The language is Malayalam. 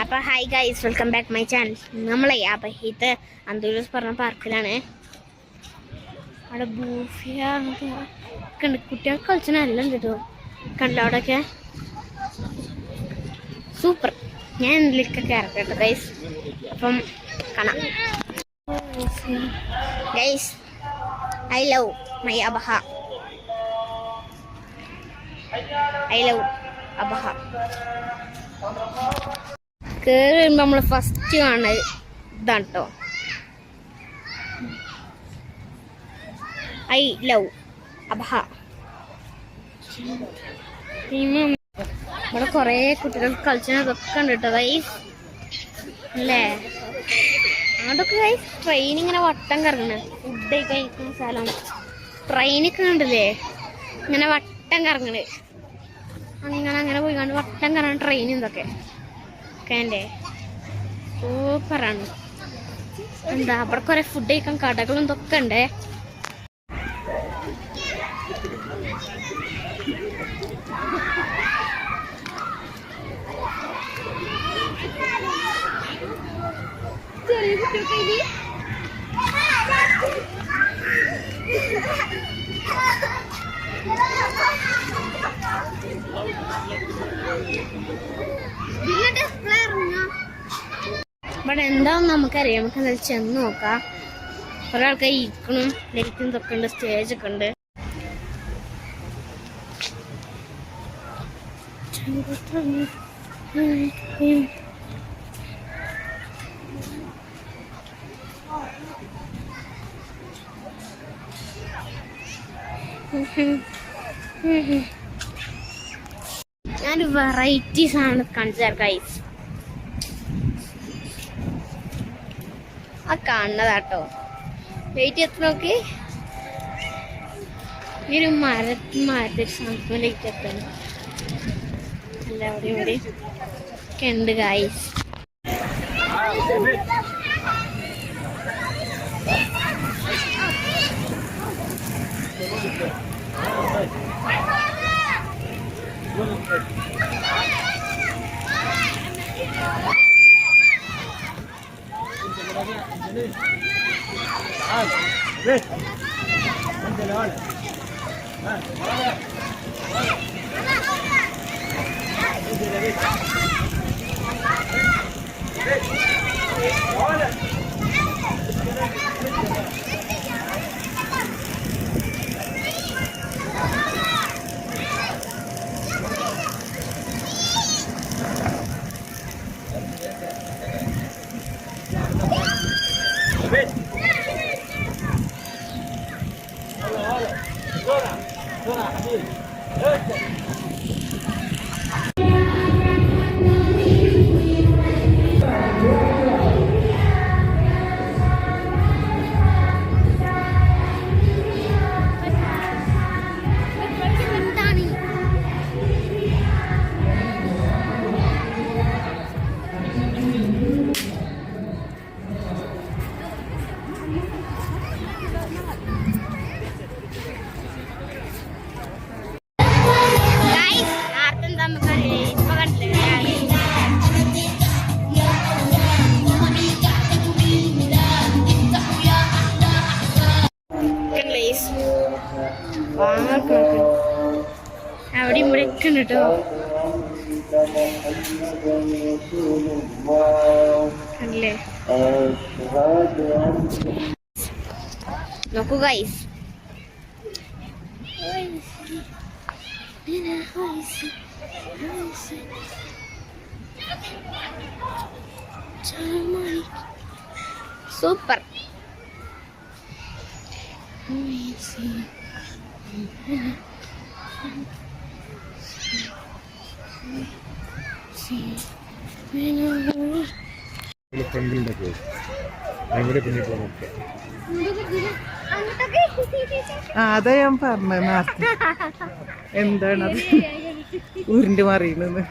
അപ്പോൾ hi guys, welcome back my channel. നമ്മളെ അപ്പോൾ ഇത് അന്തൂരൂസ് പറഞ്ഞ പാർക്കിലാണ്. അവിടെ ബൂഫിയ കണ്ട് കുട്ടികൾക്ക് കളിച്ച നല്ല കേട്ടോ. കണ്ടോ അവിടെയൊക്കെ സൂപ്പർ. ഞാൻ ഇതിലേക്കൊക്കെ ഇറക്കട്ടെ ഗൈസ്, അപ്പം കാണാം. Guys, I love my Abha. I love Abha. കയറി വരുമ്പോൾ നമ്മൾ ഫസ്റ്റ് കാണുന്നത് ഇതാണ് കേട്ടോ. I love Abha. ഇവിടെ കുറേ കുട്ടികൾ കളിച്ചതൊക്കെ ഉണ്ട് കേട്ടോ ഗൈസ് അല്ലേ. അതൊക്കെ ഗൈസ് ട്രെയിൻ ഇങ്ങനെ വട്ടം കറങ്ങണ ഫുഡ് കഴിക്കുന്ന സ്ഥലം. ട്രെയിനൊക്കെ കണ്ടില്ലേ ഇങ്ങനെ വട്ടം കറങ്ങണ്. അങ്ങനെ പോയി കണ്ട് വട്ടം കറങ്ങണ ട്രെയിൻ ഇതൊക്കെ ഒക്കെ സൂപ്പറാണ്. എന്താ അവിടെ കുറെ ഫുഡ് കഴിക്കാൻ കടകളും ഇതൊക്കെ ഉണ്ടേ. ഇവിടെ എന്താന്ന് നമുക്കറിയാം. നമുക്ക് എന്തായാലും ചെന്ന് നോക്കാം. കുറെ ആൾക്കാർ ഇരിക്കണം, ലൈറ്റും ഇതൊക്കെ ഉണ്ട്, സ്റ്റേജൊക്കെ ഉണ്ട്. ഞാനൊരു വെറൈറ്റീസ് ആണ് കാണിച്ചാൽ ഗൈസ്. ആ കാണുന്നതാട്ടോ. വെയിറ്റ് എത്ര നോക്കി. ഈ ഒരു മരത്തിൽ സംഭവം ലൈറ്റ് എത്തണം. എല്ലാവരും ഇവിടെ ഒക്കെ ഉണ്ട് ഗൈസ്. അവിടെ ഇവിടെയൊക്കെ ഉണ്ട് കേട്ടോ. അല്ലേ നോക്കൂ ഗൈസ്. സൂപ്പർ. അതാ ഞാൻ പറഞ്ഞത് നേരത്തെ. എന്താണത് ഉരുണ്ട് മറിയുന്നത്.